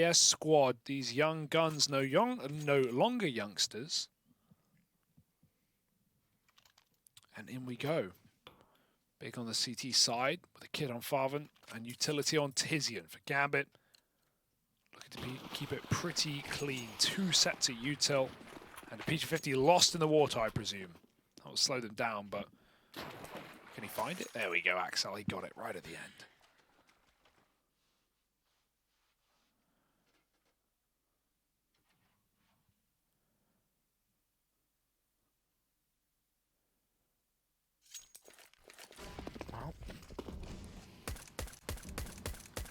AS squad, these young guns, no longer youngsters. And in we go. Big on the CT side with a kid on Farvan and utility on Tizian for Gambit. Looking to keep it pretty clean. 2 sets at util. And the PG-50 lost in the water, I presume. That will slow them down, but can he find it? There we go, Axel. He got it right at the end. Well,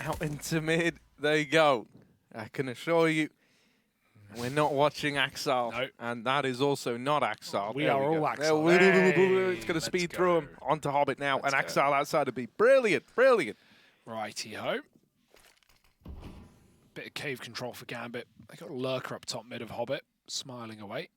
out into mid. There you go. I can assure you, we're not watching Axel, Nope. and that is also not Axel. We are all Axel. It's going to speed through him onto Hobbit now, and Axel outside of B. Brilliant, brilliant. Righty-ho. Bit of cave control for Gambit. They got a lurker up top mid of Hobbit, smiling away.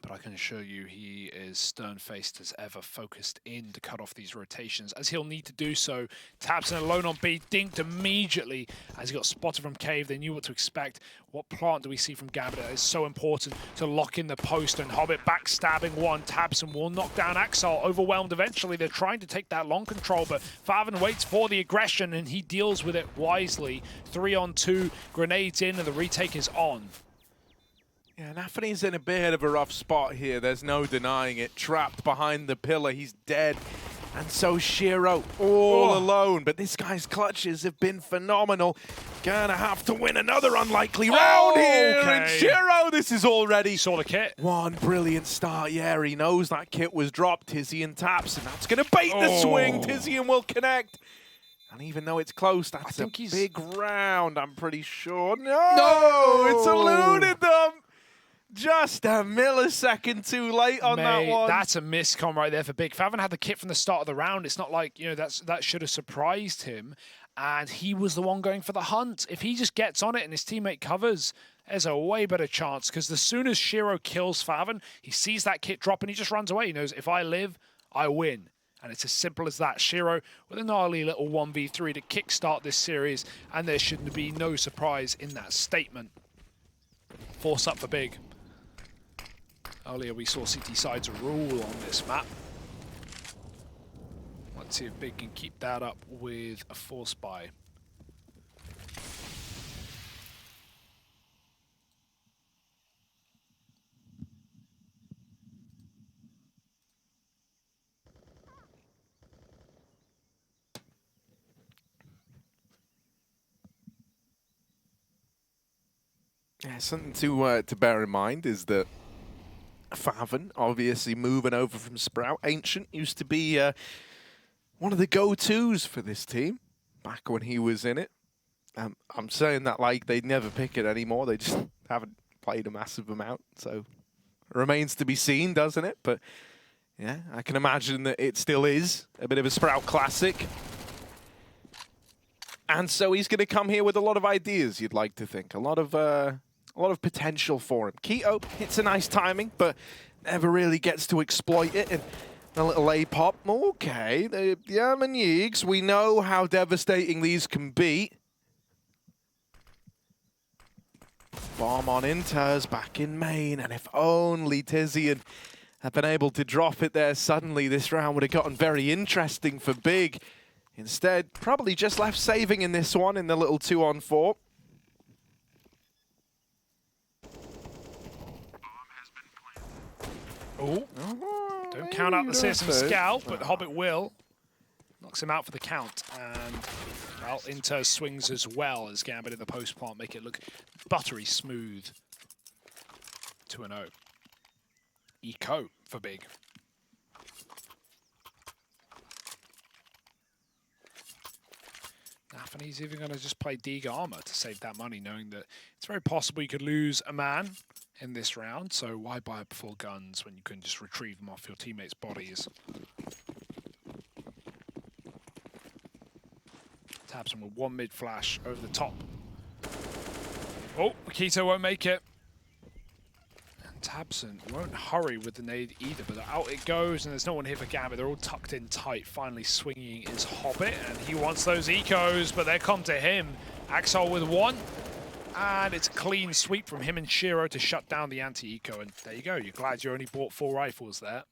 But I can assure you he is stern-faced as ever, focused in to cut off these rotations, as he'll need to do so. Tabson alone on B, dinked immediately as he got spotted from cave. They knew what to expect. What plant do we see from Gambit? That is so important to lock in the post, and Hobbit backstabbing one. Tabson will knock down Axel, overwhelmed eventually. They're trying to take that long control, but Farvan waits for the aggression, and he deals with it wisely. 3-on-2, grenades in, and the retake is on. Yeah, Nafany's in a bit of a rough spot here. There's no denying it. Trapped behind the pillar. He's dead. And so Shiro all alone. But this guy's clutches have been phenomenal. Gonna have to win another unlikely round here. Okay. And Shiro, this is already Saw the kit. one brilliant start. Yeah, he knows that kit was dropped. Tizian taps, and that's going to bait the swing. Tizian will connect. And even though it's close, that's a big round, I'm pretty sure. No! It's eluded them! Just a millisecond too late on that one. That's a miscom right there for Big. Farvan had the kit from the start of the round. It's not like, you know, that should have surprised him. And he was the one going for the hunt. If he just gets on it and his teammate covers, there's a way better chance. Because as soon as Shiro kills Farvan, he sees that kit drop and he just runs away. He knows, if I live, I win. And it's as simple as that. Shiro with a gnarly little 1v3 to kickstart this series. And there should be no surprise in that statement. Force up for Big. Earlier we saw CT sides rule on this map. Let's see if Big can keep that up with a force buy. Yeah, something to bear in mind is that Farvan, obviously moving over from Sprout. Ancient used to be one of the go-tos for this team back when he was in it. I'm saying that like they'd never pick it anymore. They just haven't played a massive amount. So it remains to be seen, doesn't it? But yeah, I can imagine that it still is a bit of a Sprout classic. And so he's going to come here with a lot of ideas, you'd like to think. A lot of potential for him. Keto hits a nice timing, but never really gets to exploit it. And a little A-pop. Okay, the Yeags, we know how devastating these can be. Bomb on Inters back in main, and if only Tizian had been able to drop it there, suddenly this round would have gotten very interesting for Big. Instead, probably just left saving in this one in the little 2-on-4. Oh, don't count out the System Scout, but Hobbit will. Knocks him out for the count. And, well, Inter swings as well as Gambit in the post plant, make it look buttery smooth. 2-0. Eco for Big. And he's even going to just play Dig Armor to save that money, knowing that it's very possible you could lose a man in this round. So why buy up full guns when you can just retrieve them off your teammates' bodies? Taps him with one mid flash over the top. Oh, Keto won't make it. Tabson won't hurry with the nade either, but out it goes, and there's no one here for Gambit. They're all tucked in tight. Finally swinging is Hobbit, and he wants those ecos, but they come to him Axel with one. And it's a clean sweep from him and Shiro to shut down the anti-eco. And there you go. You're glad you only bought 4 rifles there.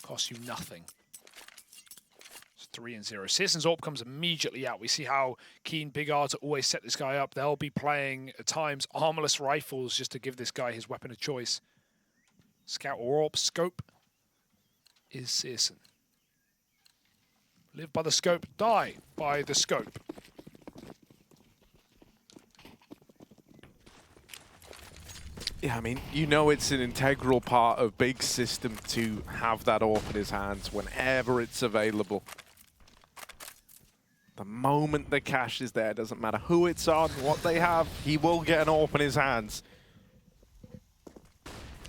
Cost you nothing. It's 3-0. Searson's AWP comes immediately out. We see how keen Big R to always set this guy up. They'll be playing, at times, armorless rifles just to give this guy his weapon of choice. Scout or AWP. Scope is Searson. Live by the scope, die by the scope. Yeah, I mean, you know it's an integral part of Big's system to have that AWP in his hands whenever it's available. The moment the cash is there, doesn't matter who it's on, what they have, he will get an AWP in his hands.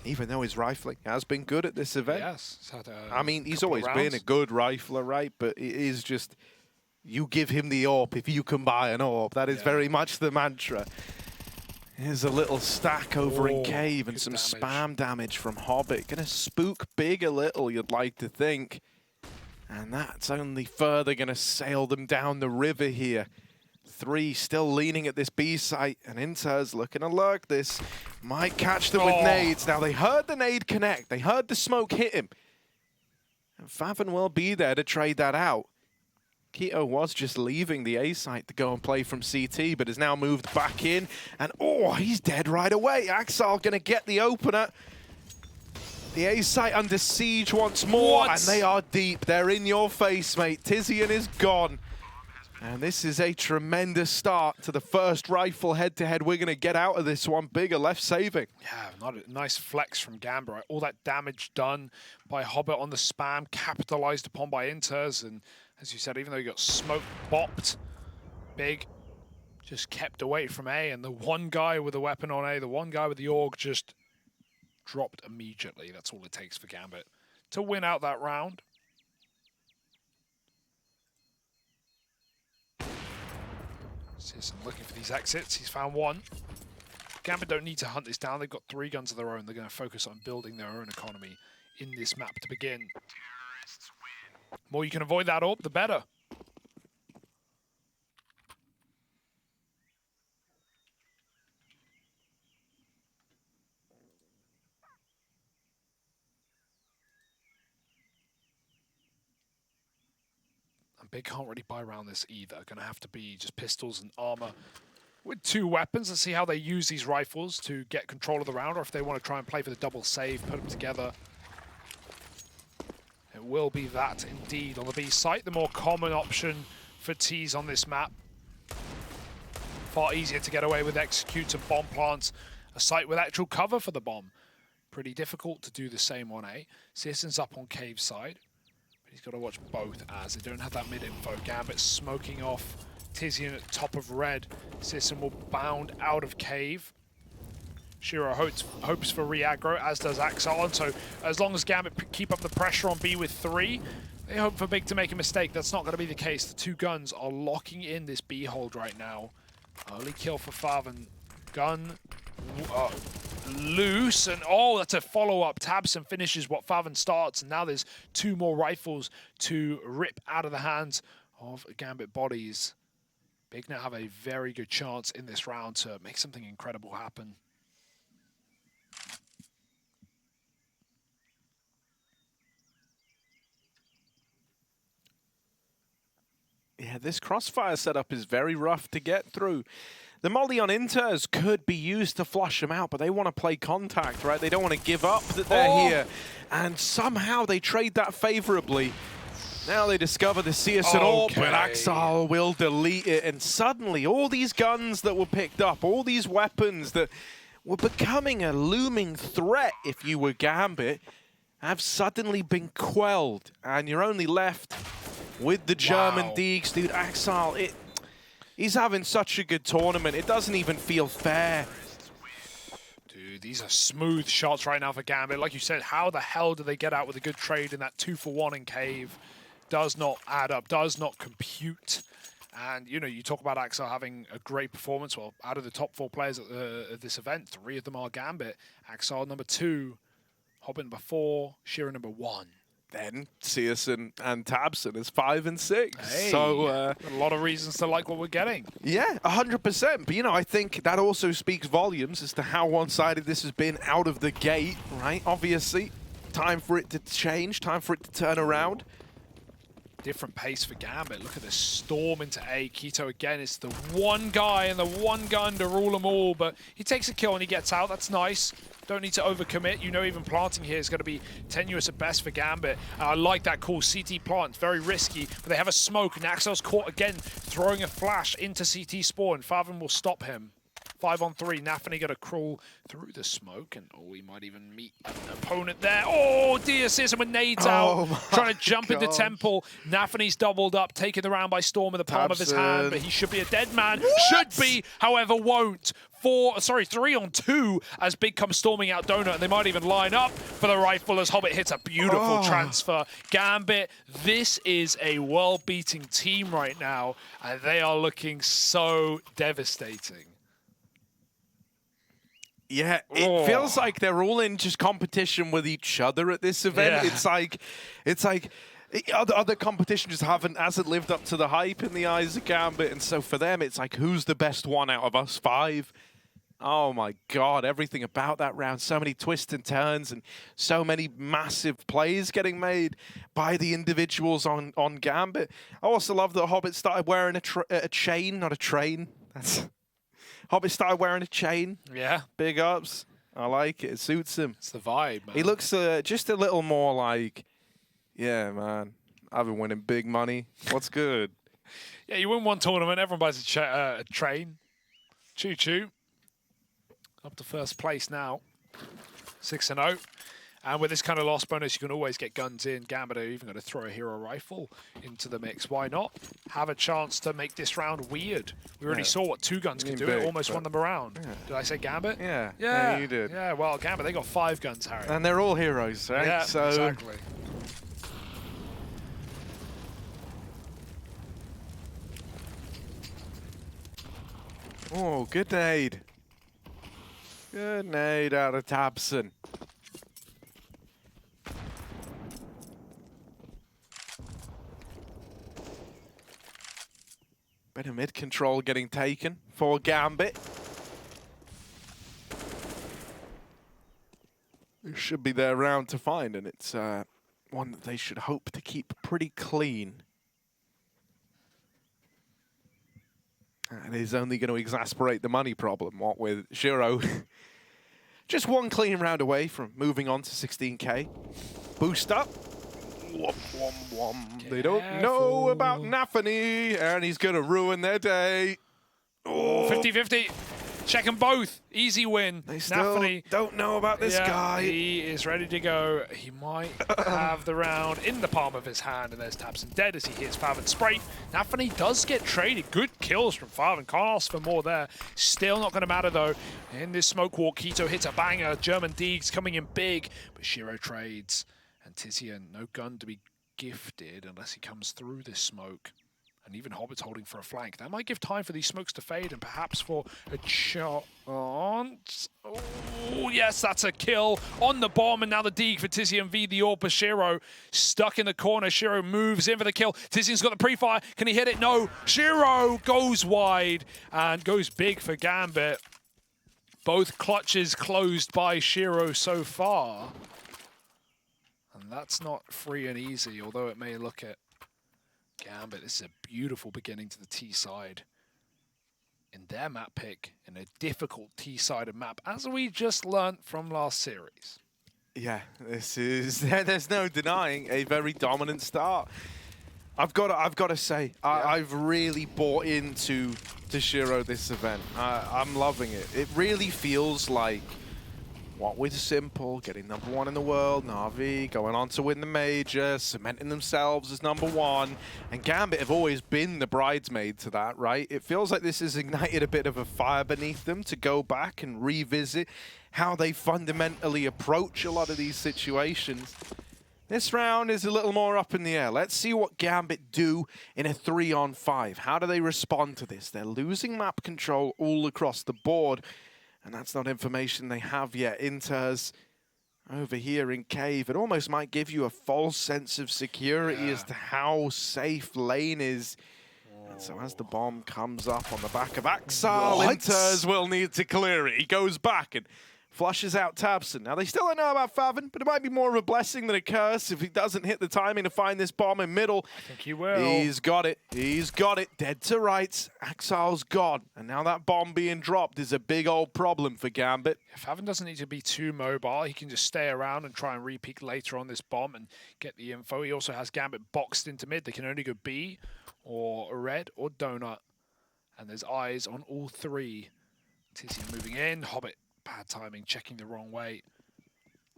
Even though his rifling has been good at this event. Yes. He's had I mean, he's always been a good rifler, right? But it is just, you give him the AWP if you can buy an AWP. That is very much the mantra. Here's a little stack over in Cave and some spam damage from Hobbit. Gonna spook Big a little, you'd like to think. And that's only further gonna sail them down the river here. 3 still leaning at this B site, and Inter's looking to lurk this. Might catch them with nades. Now they heard the nade connect. They heard the smoke hit him. And Favon will be there to trade that out. Keto was just leaving the A site to go and play from CT, but has now moved back in. And he's dead right away. Axel gonna get the opener. The A site under siege once more, and they are deep. They're in your face, mate. Tizian is gone. And this is a tremendous start to the first rifle head-to-head. We're gonna get out of this one. Bigger left saving. Yeah, not a nice flex from Gambit. Right? All that damage done by Hobbit on the spam, capitalized upon by Inters, and as you said, even though he got smoke bopped, Big just kept away from A, and the one guy with a weapon on A, the one guy with the AUG just dropped immediately. That's all it takes for Gambit to win out that round. Searson looking for these exits. He's found one. Gambit don't need to hunt this down. They've got 3 guns of their own. They're going to focus on building their own economy in this map to begin. The more you can avoid that AWP, the better. And Big can't really buy around this either. Going to have to be just pistols and armor with 2 weapons. Let's see how they use these rifles to get control of the round, or if they want to try and play for the double save, put them together. It will be that indeed on the B site, the more common option for T's on this map. Far easier to get away with executes and bomb plants. A site with actual cover for the bomb. Pretty difficult to do the same on A. Searson's up on Cave side, but he's got to watch both as they don't have that mid info. Gambit smoking off Tizian at top of red. Searson will bound out of Cave. Shiro hopes for re-aggro, as does Axel. And so as long as Gambit keep up the pressure on B with 3, they hope for Big to make a mistake. That's not going to be the case. The 2 guns are locking in this B hold right now. Early kill for Favon. Gun loose, and that's a follow-up. Tabson finishes what Favon starts, and now there's 2 more rifles to rip out of the hands of Gambit bodies. Big now have a very good chance in this round to make something incredible happen. Yeah, this crossfire setup is very rough to get through. The molly on Inters could be used to flush them out, but they want to play contact, right? They don't want to give up that they're here. And somehow they trade that favorably. Now they discover the Searson AWP, but Axel will delete it. And suddenly all these guns that were picked up, all these weapons that were becoming a looming threat if you were Gambit, have suddenly been quelled. And you're only left with the German Deeks. Dude, Axel, he's having such a good tournament. It doesn't even feel fair. Dude, these are smooth shots right now for Gambit. Like you said, how the hell do they get out with a good trade in that 2-for-1 in Cave? Does not add up, does not compute. And, you know, you talk about Axel having a great performance. Well, out of the top 4 players at this event, 3 of them are Gambit. Axel number 2, Hobbit number 4, Shiro number 1. then Searson and Tabson is 5 and 6. Hey, so a lot of reasons to like what we're getting. yeah, 100%. But, you know, I think that also speaks volumes as to how one-sided this has been out of the gate, right? Obviously, time for it to change, time for it to turn around. Different pace for Gambit. Look at this storm into A. Quito again is the one guy and the one gun to rule them all, but he takes a kill and he gets out. That's nice. Don't need to overcommit. You know, even planting here is going to be tenuous at best for Gambit. I like that call. CT plant, very risky, but they have a smoke. Naxel's caught again, throwing a flash into CT spawn. Fathom will stop him. 5 on 3. Nafany got to crawl through the smoke, and oh, he might even meet an opponent there. Oh, DSism with nades out, trying to jump into Temple. Nafany's doubled up, taking the round by Storm in the palm of his hand, but he should be a dead man. Should be, however, won't. 3 on 2 as Big comes storming out Donut, and they might even line up for the rifle as Hobbit hits a beautiful transfer. Gambit, this is a world-beating team right now, and they are looking so devastating. Yeah, it feels like they're all in just competition with each other at this event. Yeah. It's like other competition just hasn't lived up to the hype in the eyes of Gambit, and so for them, it's like, who's the best one out of us 5? Oh my God, everything about that round. So many twists and turns and so many massive plays getting made by the individuals on Gambit. I also love that Hobbit started wearing a chain, not a train. Hobbit started wearing a chain. Yeah. Big ups. I like it. It suits him. It's the vibe, man. He looks just a little more like, yeah, man, I've been winning big money. What's good? Yeah, you win one tournament, everyone buys a train. Choo-choo. Up to first place now. 6-0. And with this kind of loss bonus, you can always get guns in. Gambit are even going to throw a hero rifle into the mix. Why not? Have a chance to make this round weird. We already saw what 2 guns could do. It almost won them around. Yeah. Did I say Gambit? Yeah. Yeah, you did. Yeah, well, Gambit, they got 5 guns, Harry. And they're all heroes, right? Yeah, so exactly. Oh, good nade. Good nade out of Tabson. Bit of mid-control getting taken for Gambit. This should be their round to find, and it's one that they should hope to keep pretty clean. And it is only going to exasperate the money problem, what with Shiro. Just one clean round away from moving on to 16K. Boost up. Wom, wom, wom. They don't know about Nafany, and he's going to ruin their day. 50-50. Check them both. Easy win. They still don't know about this guy. He is ready to go. He might have the round in the palm of his hand, and there's Tabson dead as he hits Fav Spray. Nafany does get traded. Good kills from Fav, and can't ask for more there. Still not going to matter, though. In this smoke walk, Quito hits a banger. German Deegs coming in big, but Shiro trades. And Tizian, no gun to be gifted unless he comes through this smoke. And even Hobbit's holding for a flank. That might give time for these smokes to fade and perhaps for a chance. Oh, yes, that's a kill on the bomb. And now the Deeg for Tizian v the Orpa. Shiro stuck in the corner. Shiro moves in for the kill. Tizian's got the pre-fire. Can he hit it? No. Shiro goes wide and goes big for Gambit. Both clutches closed by Shiro so far. And that's not free and easy, although it may look it. Gambit, this is a beautiful beginning to the T side. In their map pick, in a difficult T-sided map, as we just learnt from last series. Yeah, this is, there's no denying a very dominant start. I've got to say, I've really bought into Shiro this event. I'm loving it. It really feels like what with Simple, getting #1 in the world, Na'Vi going on to win the major, cementing themselves as #1, and Gambit have always been the bridesmaid to that, right? It feels like this has ignited a bit of a fire beneath them to go back and revisit how they fundamentally approach a lot of these situations. This round is a little more up in the air. Let's see what Gambit do in a 3-on-5. How do they respond to this? They're losing map control all across the board. And that's not information they have yet. Inters over here in Cave. It almost might give you a false sense of security as to how safe lane is. And so as the bomb comes up on the back of Axal, Inters will need to clear it. He goes back and flushes out Tabson. Now, they still don't know about Favin, but it might be more of a blessing than a curse if he doesn't hit the timing to find this bomb in middle. I think he will. He's got it. He's got it. Dead to rights. Axal's gone. And now that bomb being dropped is a big old problem for Gambit. Favin doesn't need to be too mobile. He can just stay around and try and re-peek later on this bomb and get the info. He also has Gambit boxed into mid. They can only go B or red or donut. And there's eyes on all three. Tizzy moving in. Hobbit. Bad timing, checking the wrong way.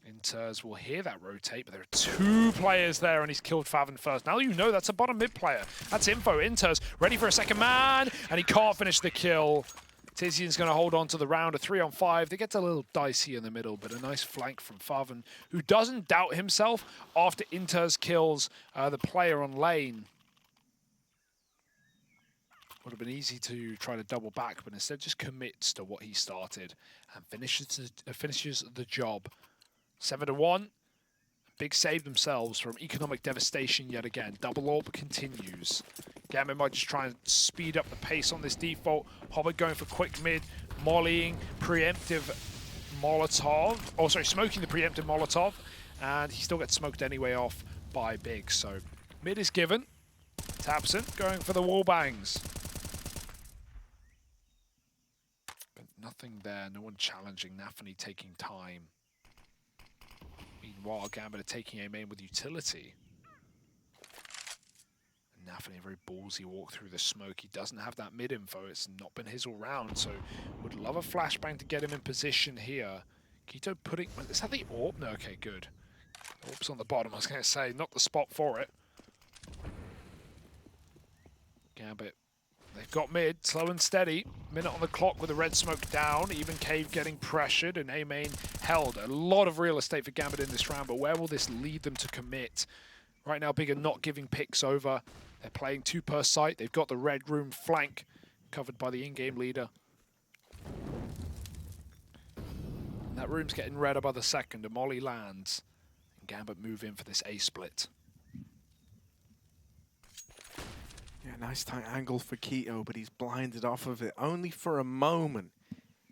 Inters will hear that rotate, but there are two players there, and he's killed Favin first. Now you know that's a bottom mid player. That's info. Inters ready for a second man, and he can't finish the kill. Tizian's going to hold on to the round, a 3-on-5. They get a little dicey in the middle, but a nice flank from Favin, who doesn't doubt himself after Inters kills the player on lane. Would have been easy to try to double back, but instead just commits to what he started and finishes the job. 7-1. Big save themselves from economic devastation yet again. Double orb continues. Gambit might just try and speed up the pace on this default. Hobbit going for quick mid, mollying, preemptive Molotov. Oh, sorry, smoking the preemptive Molotov. And he still gets smoked anyway off by Big. So mid is given. Tabson going for the wall bangs. Nothing there, no one challenging. Nafany taking time. Meanwhile, Gambit are taking aim in with utility. And Nafany, a very ballsy walk through the smoke. He doesn't have that mid info. It's not been his all round, so would love a flashbang to get him in position here. Keto putting... Is that the orb? No, okay, good. The orb's on the bottom, I was going to say. Not the spot for it. Gambit. They've got mid, slow and steady. Minute on the clock with the red smoke down. Even Cave getting pressured and A-Main held. A lot of real estate for Gambit in this round, but where will this lead them to commit? Right now, Big are not giving picks over. They're playing 2 per site. They've got the red room flank covered by the in-game leader. And that room's getting redder by the second. A molly lands. And Gambit move in for this A-split. Yeah, nice tight angle for Keto, but he's blinded off of it only for a moment.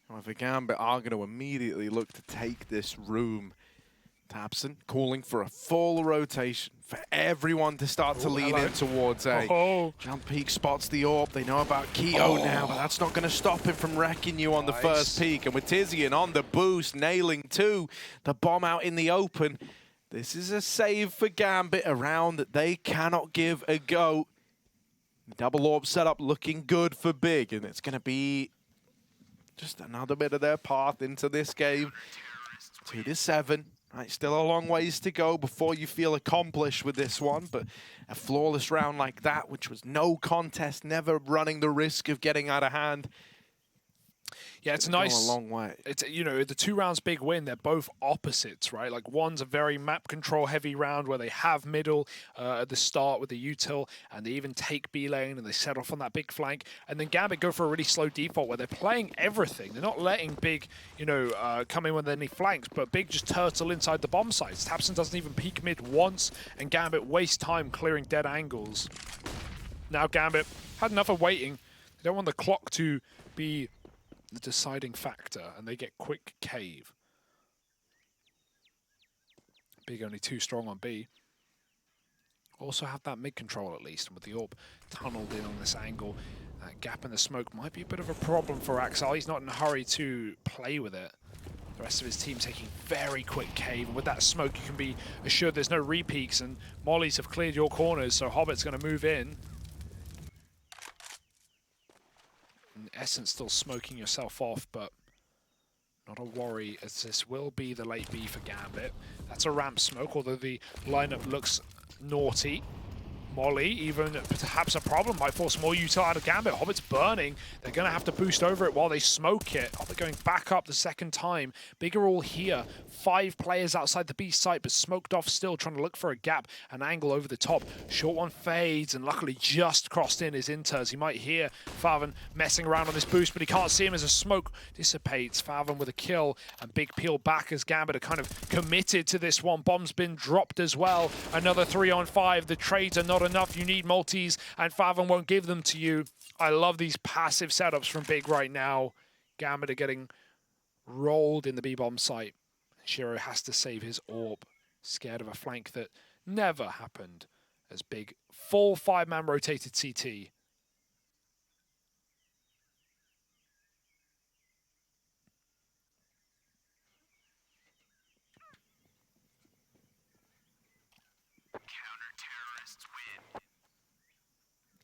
However, Gambit are going to immediately look to take this room. Tabson calling for a full rotation for everyone to start to lean in towards A. Jump peek spots the orb. They know about Keto now, but that's not going to stop him from wrecking you on the first peek. And with Tizian on the boost, nailing 2, the bomb out in the open. This is a save for Gambit, a round that they cannot give a go. Double orb setup looking good for Big, and it's going to be just another bit of their path into this game. 2-7. Right, still a long ways to go before you feel accomplished with this one, but a flawless round like that, which was no contest, never running the risk of getting out of hand. Yeah, it's nice. Go a long way. It's, you know, the 2 rounds Big win, they're both opposites, right? Like, one's a very map control heavy round where they have middle at the start with the util, and they even take B lane and they set off on that big flank. And then Gambit go for a really slow default where they're playing everything. They're not letting Big, you know, come in with any flanks, but Big just turtle inside the bomb sites. Tabson doesn't even peek mid once, and Gambit wastes time clearing dead angles. Now Gambit had enough of waiting. They don't want the clock to be the deciding factor, and they get quick cave. Big only 2 strong on B. Also have that mid control at least, and with the orb tunneled in on this angle, that gap in the smoke might be a bit of a problem for Axal. He's not in a hurry to play with it. The rest of his team taking very quick cave, and with that smoke you can be assured there's no repeaks, and mollies have cleared your corners, so Hobbit's going to move in. In essence, still smoking yourself off, but not a worry, as this will be the late B for Gambit. That's a ramp smoke, although the lineup looks naughty. Molly, even perhaps a problem, might force more util out of Gambit. Hobbit's burning. They're going to have to boost over it while they smoke it. Hobbit going back up the second time. Big are all here. 5 players outside the B site, but smoked off still, trying to look for a gap, an angle over the top. Short one fades, and luckily just crossed in his inters. He might hear Faven messing around on this boost, but he can't see him as a smoke dissipates. Faven with a kill, and Big peel back as Gambit are kind of committed to this one. Bomb's been dropped as well. Another 3-on-5. The trades are not enough. You need multis, and Faven won't give them to you. I love these passive setups from Big right now. Gambit are getting rolled in the B-bomb site. Shiro has to save his orb, scared of a flank that never happened as Big full 5-man rotated CT.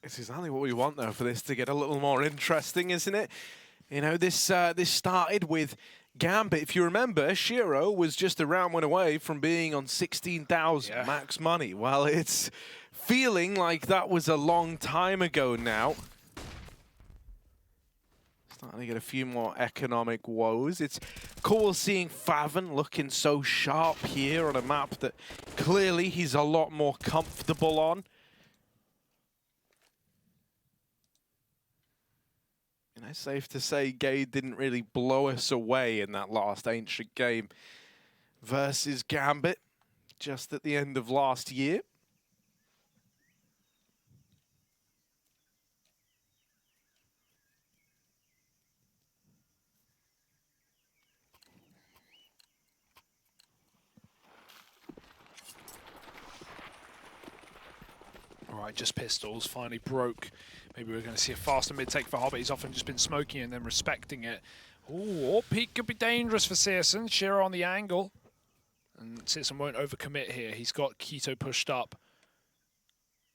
It's exactly what we want, though, for this to get a little more interesting, isn't it? You know, this started with Gambit. If you remember, Shiro was just a round one away from being on 16,000 max money. Well, it's feeling like that was a long time ago now. Starting to get a few more economic woes. It's cool seeing Faven looking so sharp here on a map that clearly he's a lot more comfortable on. You know, safe to say Gade didn't really blow us away in that last Ancient game versus Gambit just at the end of last year. All right, just pistols, finally broke. Maybe we're going to see a faster mid-take for Hobbit. He's often just been smoking and then respecting it. Ooh, peak could be dangerous for Searson. Shiro on the angle. And Searson won't overcommit here. He's got Keto pushed up.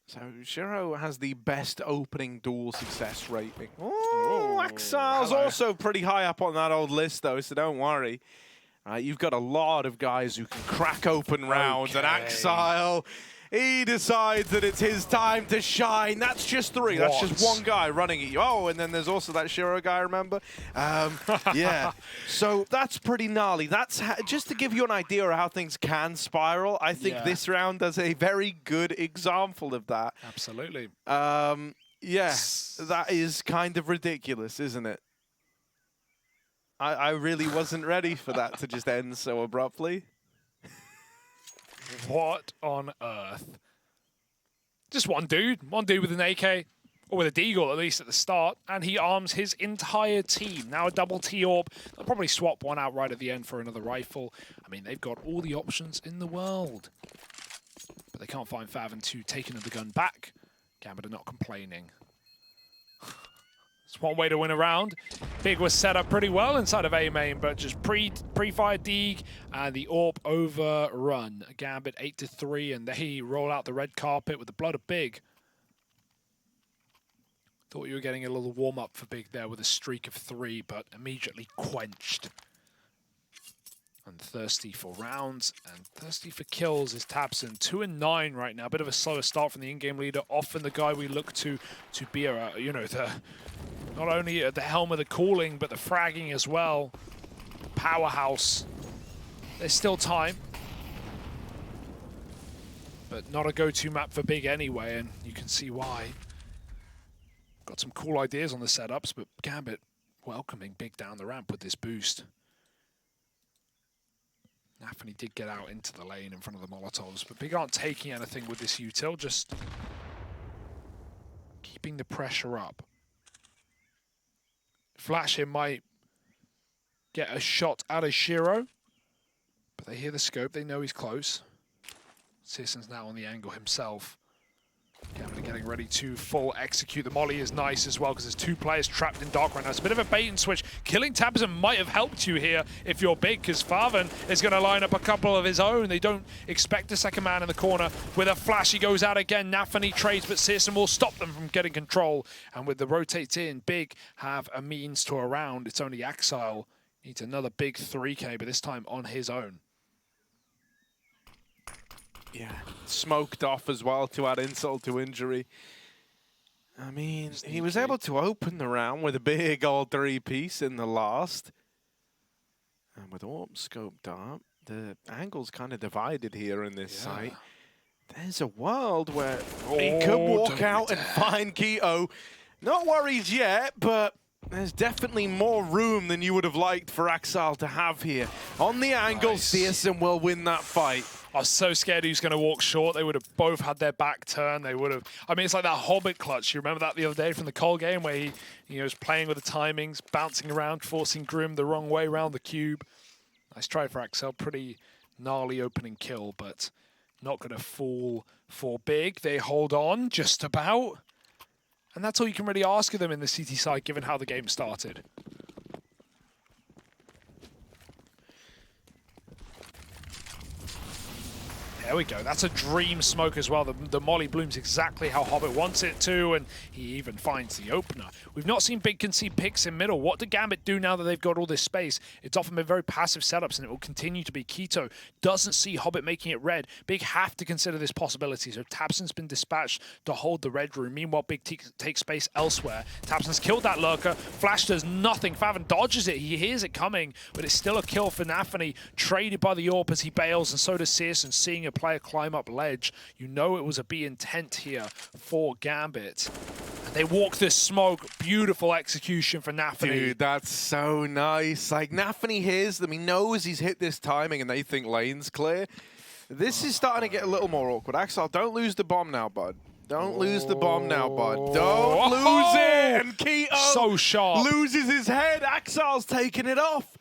So Shiro has the best opening duel success rating. Oh, Exile's also pretty high up on that old list, though, so don't worry. You've got a lot of guys who can crack open rounds, and Exile, he decides that it's his time to shine. That's just 3. That's just one guy running at you. Oh, and then there's also that Shiro guy, remember? Yeah. So that's pretty gnarly. That's just to give you an idea of how things can spiral. I think this round does a very good example of that. Absolutely. Yeah, that is kind of ridiculous, isn't it? I really wasn't ready for that to just end so abruptly. What on earth? Just one dude with an AK, or with a deagle at least at the start, and he arms his entire team. Now a double T-orb. They'll probably swap one out right at the end for another rifle. I mean, they've got all the options in the world. But they can't find Faven to take another gun back. Gambit are not complaining. It's one way to win a round. Big was set up pretty well inside of A main, but just pre-fire Deeg and the AWP overrun. Gambit 8-3, and they roll out the red carpet with the blood of Big. Thought you were getting a little warm-up for Big there with a streak of 3, but immediately quenched. And thirsty for rounds and thirsty for kills is Tabson. 2-9 right now. A bit of a slower start from the in-game leader. Often the guy we look to be a, you know, not only at the helm of the calling, but the fragging as well. Powerhouse. There's still time. But not a go-to map for Big anyway, and you can see why. Got some cool ideas on the setups, but Gambit welcoming Big down the ramp with this boost. Nafany did get out into the lane in front of the Molotovs, but Big aren't taking anything with this util, just keeping the pressure up. Flash here might get a shot at a Shiro, but they hear the scope, they know he's close. Searson's now on the angle himself. Gambit getting ready to full execute. The molly is nice as well because there's 2 players trapped in dark right now. It's a bit of a bait and switch. Killing Tabson might have helped you here if you're Big, because Faven is going to line up a couple of his own. They don't expect a second man in the corner. With a flash, he goes out again. Nafany trades, but Searson will stop them from getting control. And with the rotate in, Big have a means to a round. It's only Exile. Needs another big 3K, but this time on his own. yeah, smoked off as well to add insult to injury. I mean, he was able to open the round with a big old 3-piece in the last. And with AWP scoped up, the angle's kind of divided here in this site. There's a world where he could walk out and find Keto. Not worried yet, but there's definitely more room than you would have liked for Axel to have here. On the angle, Searson will win that fight. I was so scared he was going to walk short. They would have both had their back turned. They would have. I mean, it's like that Hobbit clutch. You remember that the other day from the Cole game where he was playing with the timings, bouncing around, forcing Grim the wrong way around the cube. Nice try for Axel. Pretty gnarly opening kill, but not going to fall for big. They hold on just about. And that's all you can really ask of them in the CT side, given how the game started. There we go. That's a dream smoke as well. The molly blooms exactly how Hobbit wants it to, and he even finds the opener. We've not seen Big concede picks in middle. What do Gambit do now that they've got all this space? It's often been very passive setups, and it will continue to be. Keto doesn't see Hobbit making it red. Big have to consider this possibility. So tabseN's been dispatched to hold the red room. Meanwhile, Big takes space elsewhere. tabseN's killed that lurker. Flash does nothing. Faven dodges it. He hears it coming, but it's still a kill for Nafany. Traded by the AWP as he bails, and so does Searson, seeing a player climb up ledge. You know it was a B intent here for Gambit. And they walk this smoke. Beautiful execution for Nafany. Dude, that's so nice. Like, Nafany hears them. He knows he's hit this timing, and they think lane's clear. This is starting to get a little more awkward. Axel, don't lose the bomb now, bud. Don't lose the bomb now, bud. Don't lose it! And Keto so sharp. Loses his head. Axel's taking it off.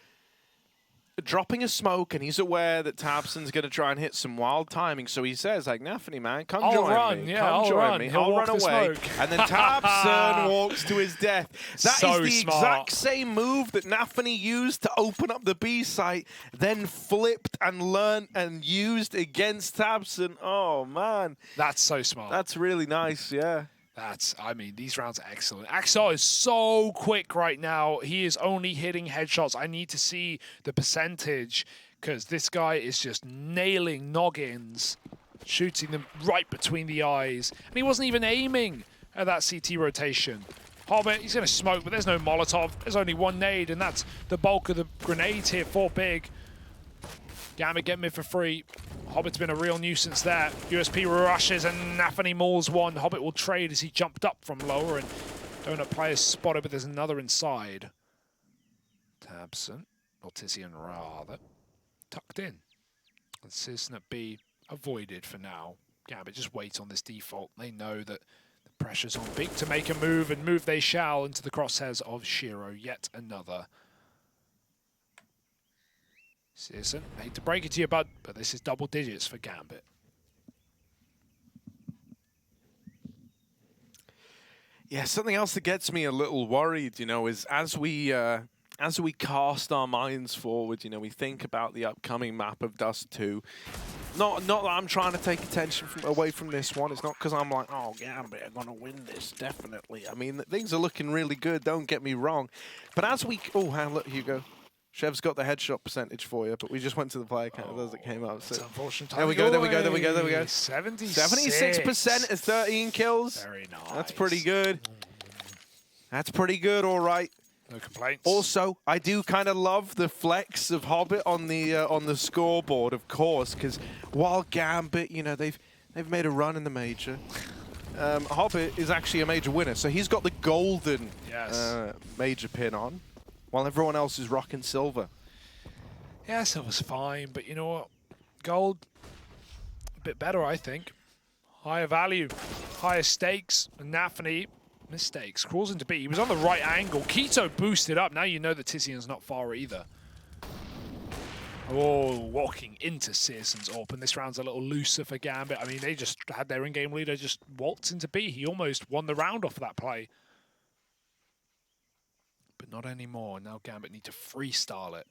Dropping a smoke, and he's aware that tabseN's going to try and hit some wild timing. So he says, like, Nafany, man, come join me. Come join me. I'll run away. And then tabseN walks to his death. That is the exact same move that Nafany used to open up the B site, then flipped and learned and used against tabseN. Oh, man. That's so smart. That's really nice, yeah. I mean, these rounds are excellent. Axel is so quick right now. He is only hitting headshots. I need to see the percentage because this guy is just nailing noggins, shooting them right between the eyes. And he wasn't even aiming at that CT rotation. Hobbit, he's going to smoke, but there's no Molotov. There's only one nade, and that's the bulk of the grenades here for Big. Gambit get mid for free. Hobbit's been a real nuisance there. USP rushes and Nafany mauls one. Hobbit will trade as he jumped up from lower, and Donut players spotted, but there's another inside. tabseN, or Tizian rather, tucked in. And Searson at B avoided for now. Gambit just wait on this default. They know that the pressure's on Big to make a move, and move they shall into the crosshairs of Shiro. Yet another. Searson, I hate to break it to you, bud, but this is double digits for Gambit. Yeah, something else that gets me a little worried, you know, is as we cast our minds forward, you know, we think about the upcoming map of Dust 2. Not that I'm trying to take attention away from this one. It's not because I'm like, oh, Gambit are going to win this, definitely. I mean, things are looking really good, don't get me wrong. But as we... Oh, look, Hugo. Chev's got the headshot percentage for you, but we just went to the player count as it came up. So there we go. 76% is 13 kills. Very nice. That's pretty good. That's pretty good, all right. No complaints. Also, I do kind of love the flex of Hobbit on the scoreboard, of course, because while Gambit, you know, they've made a run in the major. Hobbit is actually a major winner, so he's got the golden major pin on, while everyone else is rocking silver. Yeah, silver's fine, but you know what? Gold, a bit better, I think. Higher value, higher stakes, and Nafany, mistakes. Crawls into B. He was on the right angle. Keto boosted up. Now you know that Tizian's not far either. Oh, walking into Searson's AWP, and this round's a little looser for Gambit. I mean, they just had their in-game leader just waltz into B. He almost won the round off of that play. But not anymore. Now Gambit need to freestyle it.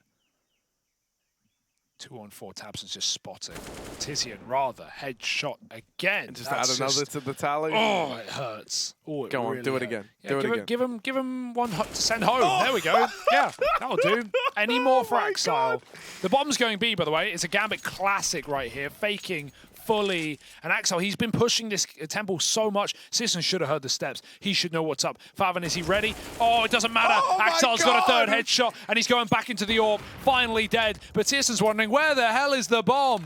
2-on-4, tabseN's just spotting. Tizian rather, headshot again. And just add another to the tally. Oh, it hurts. Oh, it Go on, really do it hurt. again. Yeah, do it again. Give him one to send home. Oh! There we go. Yeah, that'll do. Any more for Axile? The bomb's going B, by the way. It's a Gambit classic right here. Faking fully. And Axel, he's been pushing this temple so much. Sisson should have heard the steps. He should know what's up. Faven, is he ready? Oh, it doesn't matter. Axel's got a third headshot, and he's going back into the orb. Finally dead. But Sisson's wondering, where the hell is the bomb?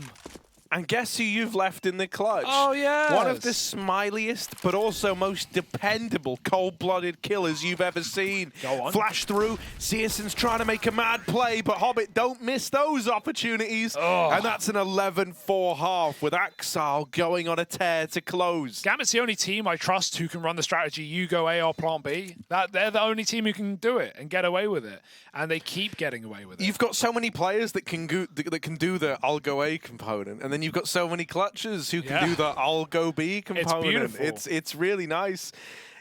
And guess who you've left in the clutch? Oh, yeah. One of the smiliest, but also most dependable, cold-blooded killers you've ever seen. Go on. Flash through. Searson's trying to make a mad play, but Hobbit don't miss those opportunities. Oh. And that's an 11-4 half with Axal going on a tear to close. Gambit's the only team I trust who can run the strategy, you go A or plant B. They're the only team who can do it and get away with it. And they keep getting away with it. You've got so many players that can do the I'll go A component, and then you've got so many clutchers who can do the I'll go B component. It's beautiful. It's really nice.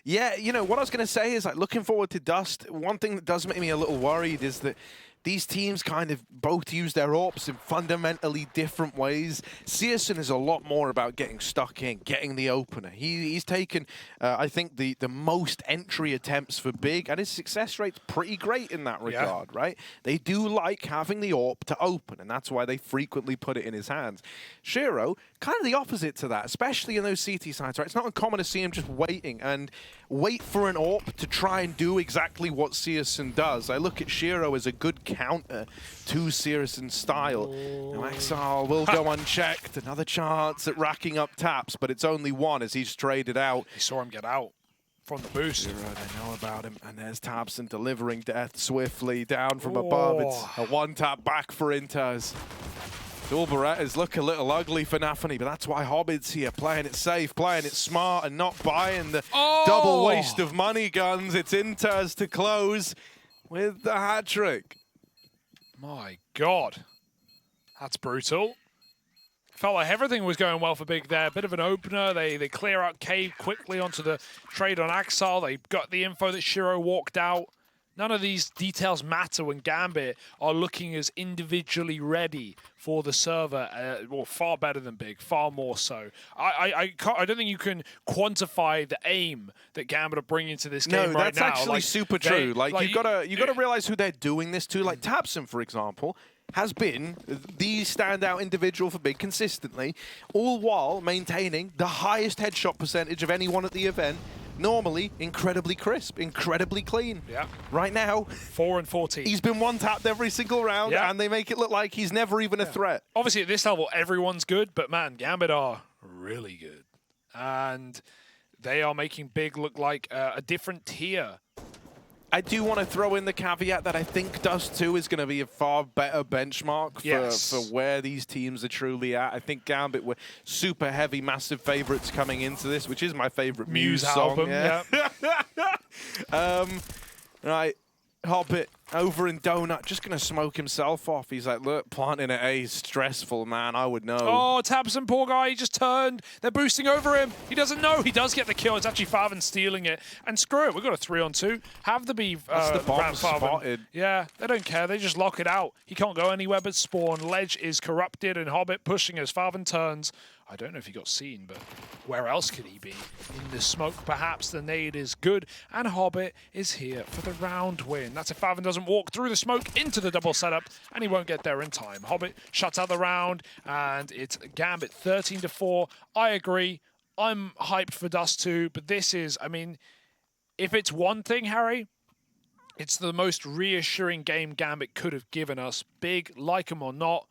Yeah, you know, what I was going to say is, like, looking forward to Dust, one thing that does make me a little worried is that these teams kind of both use their AWPs in fundamentally different ways. Searson is a lot more about getting stuck in, getting the opener. He's taken, I think, the most entry attempts for big, and his success rate's pretty great in that regard, right? They do like having the AWP to open, and that's why they frequently put it in his hands. Shiro, kind of the opposite to that, especially in those CT sides, right? It's not uncommon to see him just waiting and wait for an AWP to try and do exactly what Searson does. I look at Shiro as a good counter to Searson's style. Now Axal will go unchecked. Another chance at racking up taps, but it's only one as he's traded out. He saw him get out from the boost. Shiro, they know about him. And there's Tabson delivering death swiftly down from above. It's a one-tap back for Inters. Dual Berettas look a little ugly for Nafany, but that's why Hobbit's here, playing it safe, playing it smart, and not buying the double waste of money guns. It's Inters to close with the hat-trick. My God. That's brutal. Felt like everything was going well for Big there. Bit of an opener. They clear out Cave quickly onto the trade on Axal. They got the info that Shiro walked out. None of these details matter when Gambit are looking as individually ready for the server. Well, far better than Big, far more so. I don't think you can quantify the aim that Gambit are bringing to this game right now. No, that's actually super true. Like you gotta realize who they're doing this to. Like Tabson, for example, has been the standout individual for Big consistently, all while maintaining the highest headshot percentage of anyone at the event. Normally, incredibly crisp, incredibly clean. Yeah. Right now, 4 and 14. He's been one-tapped every single round, and they make it look like he's never even a threat. Obviously, at this level, everyone's good, but man, Gambit are really good. And they are making Big look like a different tier. I do want to throw in the caveat that I think Dust 2 is going to be a far better benchmark for where these teams are truly at. I think Gambit were super heavy, massive favorites coming into this, which is my favorite Muse song. Album, yeah. Right, Hobbit over in Donut, just going to smoke himself off. He's like, look, planting at A is stressful, man. I would know. Oh, Tabson, poor guy. He just turned. They're boosting over him. He doesn't know. He does get the kill. It's actually Faven stealing it. And screw it. We've got a 3-on-2. Have the B. That's the bomb spotted. Yeah, they don't care. They just lock it out. He can't go anywhere but spawn. Ledge is corrupted, and Hobbit pushing as Faven turns. I don't know if he got seen, but where else could he be? In the smoke, perhaps. The nade is good, and Hobbit is here for the round win. That's if Faven doesn't walk through the smoke into the double setup, and he won't get there in time. Hobbit shuts out the round, and it's Gambit 13-4. I agree. I'm hyped for Dust 2, but this is, I mean, if it's one thing, Harry, it's the most reassuring game Gambit could have given us. Big, like them or not,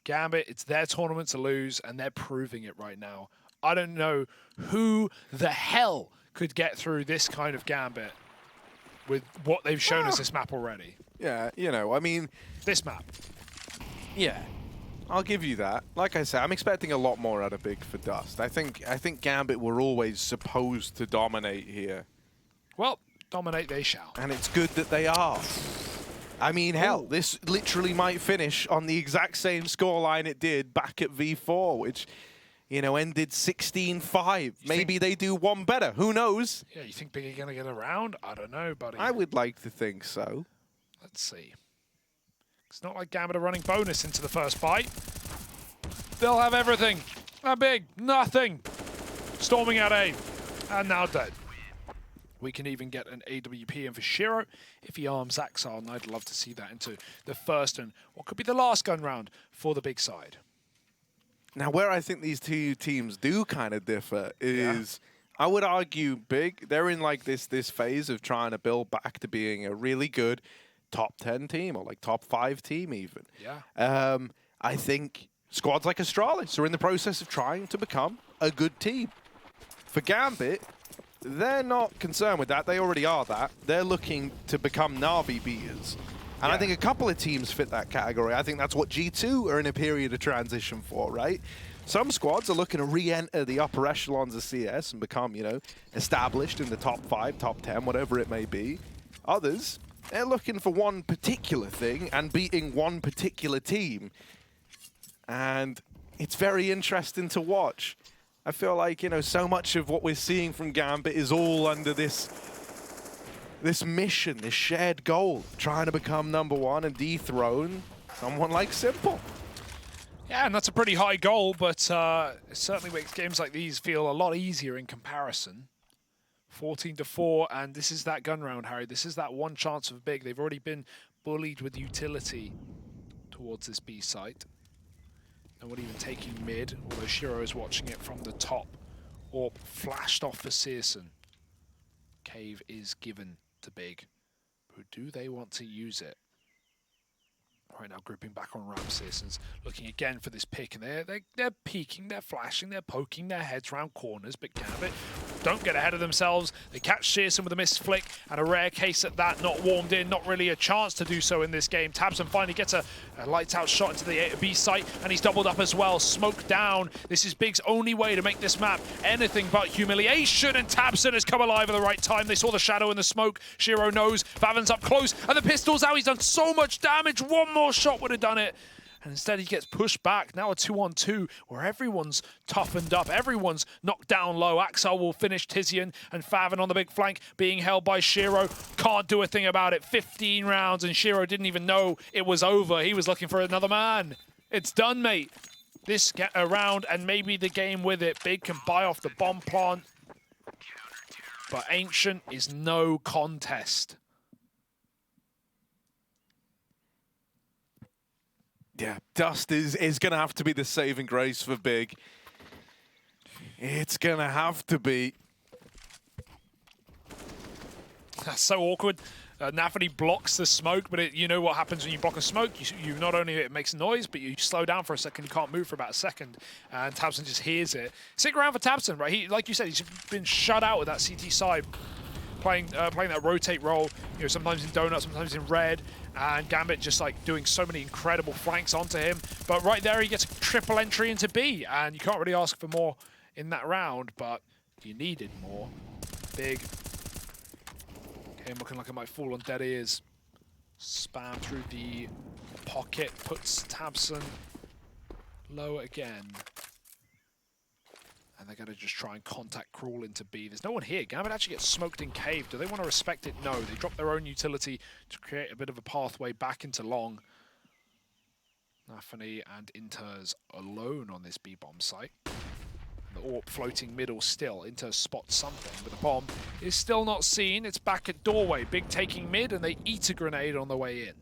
Gambit, it's their tournament to lose, and they're proving it right now. I don't know who the hell could get through this kind of Gambit with what they've shown us this map already. Yeah, you know, I mean... This map. Yeah, I'll give you that. Like I said, I'm expecting a lot more out of Big for Dust. I think Gambit were always supposed to dominate here. Well, dominate they shall. And it's good that they are. I mean, hell, this literally might finish on the exact same scoreline it did back at V4, which, you know, ended 16-5. Maybe they do one better. Who knows? Yeah, you think Big are going to get around? I don't know, buddy. I would like to think so. Let's see. It's not like Gambit are running bonus into the first fight. They'll have everything. Big, nothing. Storming out A. And now dead. We can even get an AWP in for Shiro if he arms Axar, and I'd love to see that into the first and what could be the last gun round for the Big side. Now, where I think these two teams do kind of differ is, I would argue, Big, they're in like this phase of trying to build back to being a really good top 10 team or like top 5 team even. Yeah. I think squads like Astralis are in the process of trying to become a good team. For Gambit, they're not concerned with that. They already are that. They're looking to become Na'Vi beaters. And I think a couple of teams fit that category. I think that's what G2 are in a period of transition for, right? Some squads are looking to re-enter the upper echelons of CS and become, you know, established in the top 5, top 10, whatever it may be. Others, they're looking for one particular thing and beating one particular team. And it's very interesting to watch. I feel like, you know, so much of what we're seeing from Gambit is all under this mission, this shared goal, trying to become #1 and dethrone someone like Simple. Yeah, and that's a pretty high goal, but it certainly makes games like these feel a lot easier in comparison. 14-4, and this is that gun round, Harry. This is that one chance of Big. They've already been bullied with utility towards this B site. No one even taking mid, although Shiro is watching it from the top. Or flashed off for Searson. Cave is given to Big. Who do they want to use it? Right now, grouping back on ramp. Searson's looking again for this pick, and they're peeking, they're flashing, they're poking their heads around corners, but Gambit don't get ahead of themselves. They catch Searson with a missed flick, and a rare case at that, not warmed in, not really a chance to do so in this game. tabseN finally gets a lights out shot into the A to B site, and he's doubled up as well. Smoke down. This is Big's only way to make this map anything but humiliation, and tabseN has come alive at the right time. They saw the shadow in the smoke. Shiro knows. Vaven's up close, and the pistol's out. He's done so much damage. One more shot would have done it. And instead he gets pushed back. Now a 2-on-2 where everyone's toughened up. Everyone's knocked down low. Axel will finish Tizian, and Faven on the big flank being held by Shiro. Can't do a thing about it. 15 rounds, and Shiro didn't even know it was over. He was looking for another man. It's done, mate. This get around, and maybe the game with it. Big can buy off the bomb plant. But Ancient is no contest. Yeah, Dust is going to have to be the saving grace for Big. It's going to have to be. That's so awkward. Nafany blocks the smoke, but you know what happens when you block a smoke? You not only it makes noise, but you slow down for a second. You can't move for about a second, and tabseN just hears it. Stick around for tabseN, right? He, like you said, he's been shut out with that CT side, playing that rotate role. You know, sometimes in donut, sometimes in red. And Gambit just like doing so many incredible flanks onto him. But right there, he gets a triple entry into B. And you can't really ask for more in that round, but you needed more. Big. Okay, looking like it might fall on dead ears. Spam through the pocket, puts tabseN low again. And they're going to just try and contact crawl into B. There's no one here. Gambit actually gets smoked in cave. Do they want to respect it? No. They drop their own utility to create a bit of a pathway back into long. Nafany and Inter's alone on this B-bomb site. The AWP floating middle still. Inter spots something, but the bomb is still not seen. It's back at doorway. Big taking mid, and they eat a grenade on the way in.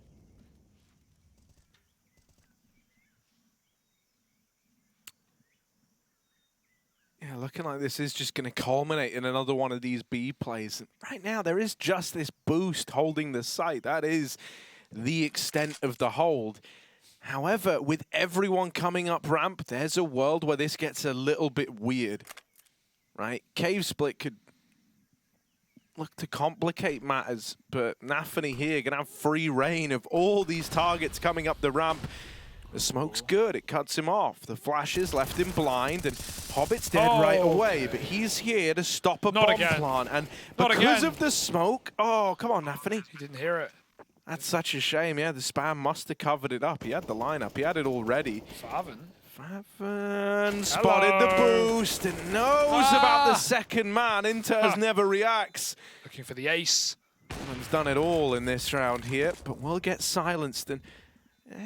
Yeah, looking like this is just going to culminate in another one of these B plays. Right now, there is just this boost holding the site. That is the extent of the hold. However, with everyone coming up ramp, there's a world where this gets a little bit weird, right? Cave split could look to complicate matters, but Nafany here going to have free reign of all these targets coming up the ramp. The smoke's good, it cuts him off. The flashes left him blind, and Hobbit's dead right away, but he's here to stop a bomb plant. And because of the smoke, oh, come on, Nafany. He didn't hear it. That's such a shame, yeah, the spam must have covered it up. He had the lineup, he had it already. Faven spotted the boost and knows about the second man. Inters never reacts. Looking for the ace. He's done it all in this round here, but will get silenced. And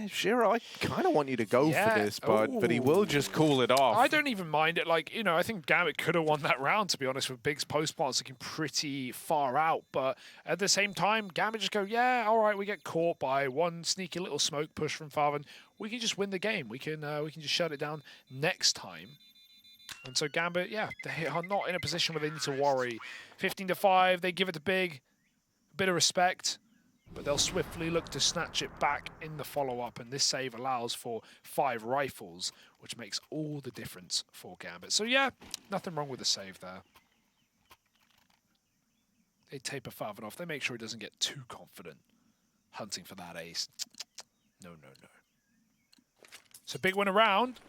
Shiro, I kind of want you to go Yeah. for this, but he will just cool it off. I don't even mind it. Like, you know, I think Gambit could have won that round, to be honest, with Big's post plants looking pretty far out. But at the same time, Gambit just go, yeah, all right, we get caught by one sneaky little smoke push from Farvan. We can just win the game. We can just shut it down next time. And so Gambit, yeah, they are not in a position where they need to worry. 15-5, they give it to Big. A bit of respect. But they'll swiftly look to snatch it back in the follow-up, and this save allows for 5 rifles, which makes all the difference for Gambit. So yeah, nothing wrong with the save there. They taper Farvan off. They make sure he doesn't get too confident hunting for that ace. No, no, no. So Big went around,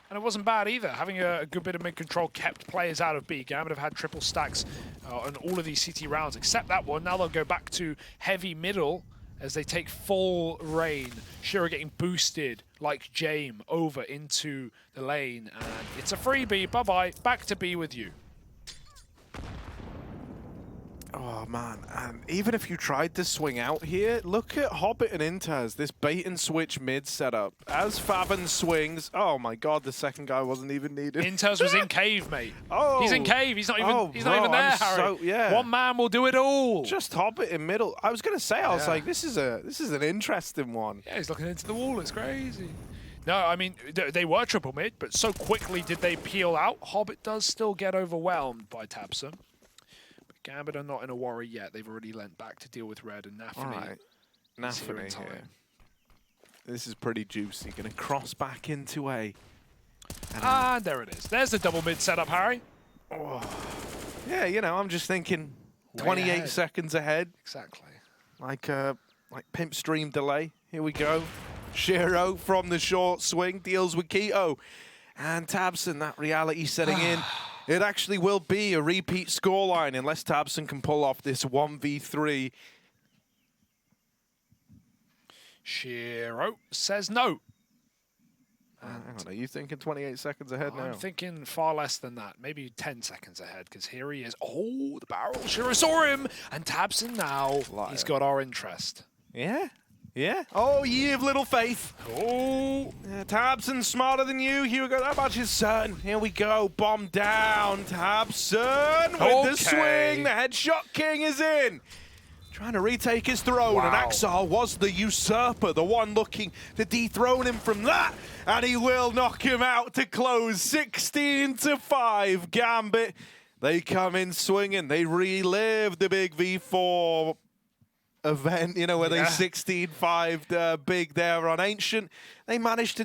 and it wasn't bad either. Having a good bit of mid-control kept players out of B. Gambit have had triple stacks on all of these CT rounds, except that one. Now they'll go back to heavy middle as they take full reign. Shiro getting boosted like Jame over into the lane. And it's a freebie. Bye-bye. Back to B with you. Oh, man. And even if you tried to swing out here, look at Hobbit and Intaz, this bait and switch mid setup. As Farvan swings, oh my god, the second guy wasn't even needed. Intaz was in cave, mate. Oh, he's in cave. He's not even, he's not bro, even there, I'm Harry. so, yeah. One man will do it all. Just Hobbit in middle. I was going to say, I was like, this is an interesting one. Yeah, he's looking into the wall. It's crazy. No, I mean, they were triple mid, but so quickly did they peel out. Hobbit does still get overwhelmed by Tabson. Gambit are not in a worry yet. They've already leant back to deal with Red and Nafany. All right. Nafany here. This is pretty juicy. Going to cross back into A. And there it is. There's the double mid setup, Harry. Oh. Yeah, you know, I'm just thinking 28 ahead. seconds ahead. Exactly. Like pimp stream delay. Here we go. Shiro from the short swing deals with Keto. And Tabson, that reality setting in. It actually will be a repeat scoreline unless Tabson can pull off this 1v3. Shiro says no. Hang on, are you thinking 28 seconds ahead now? I'm thinking far less than that. Maybe 10 seconds ahead, because here he is. Oh, the barrel. Shiro saw him. And Tabson now, he's got our interest. Yeah? Yeah. Oh, ye of little faith. Oh. Yeah, Tabson smarter than you. Here we go. How about his son? Here we go. Bomb down. Tabson with the swing. The headshot king is in. Trying to retake his throne. Wow. And Axar was the usurper, the one looking to dethrone him from that. And he will knock him out to close 16-5. Gambit. They come in swinging. They relive the big V4 event, you know, where they 16-5'd Big there on Ancient. They managed to